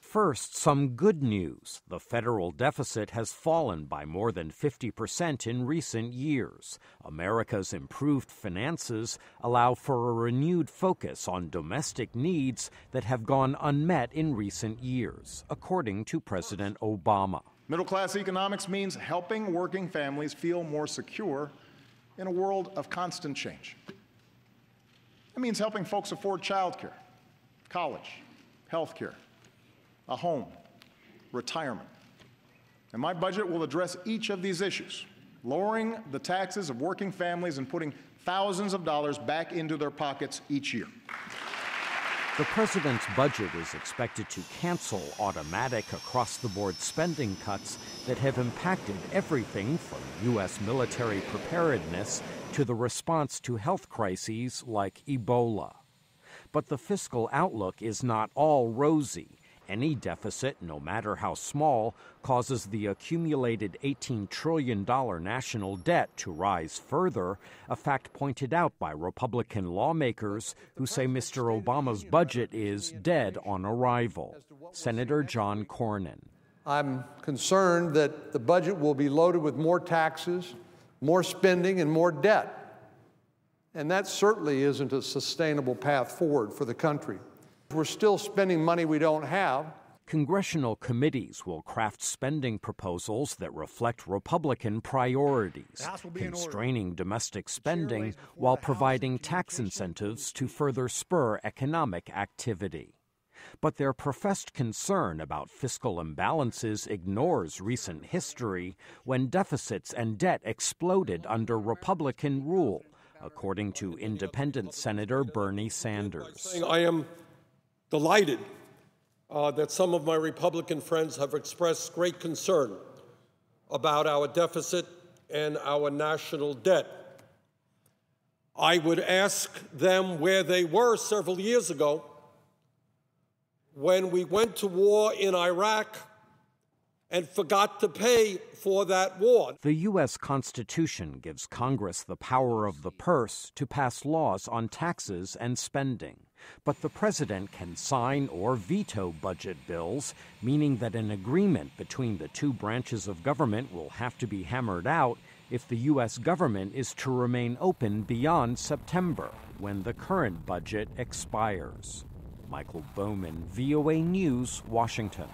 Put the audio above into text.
First, some good news. The federal deficit has fallen by more than 50% in recent years. America's improved finances allow for a renewed focus on domestic needs that have gone unmet in recent years, according to President Obama. Middle-class economics means helping working families feel more secure in a world of constant change. It means helping folks afford childcare, college, health care, a home, retirement. And my budget will address each of these issues, lowering the taxes of working families and putting thousands of dollars back into their pockets each year. The president's budget is expected to cancel automatic across-the-board spending cuts that have impacted everything from U.S. military preparedness to the response to health crises like Ebola. But the fiscal outlook is not all rosy. Any deficit, no matter how small, causes the accumulated $18 trillion national debt to rise further, a fact pointed out by Republican lawmakers who say Mr. Obama's budget is dead on arrival. Senator John Cornyn. I'm concerned that the budget will be loaded with more taxes, more spending, and more debt. And that certainly isn't a sustainable path forward for the country. We're still spending money we don't have. Congressional committees will craft spending proposals that reflect Republican priorities, constraining domestic spending while providing tax incentives to further spur economic activity. But their professed concern about fiscal imbalances ignores recent history when deficits and debt exploded under Republican rule, according to independent Senator Bernie Sanders. I am delighted that some of my Republican friends have expressed great concern about our deficit and our national debt. I would ask them where they were several years ago when we went to war in Iraq and forgot to pay for that war. The U.S. Constitution gives Congress the power of the purse to pass laws on taxes and spending. But the president can sign or veto budget bills, meaning that an agreement between the two branches of government will have to be hammered out if the U.S. government is to remain open beyond September, when the current budget expires. Michael Bowman, VOA News, Washington.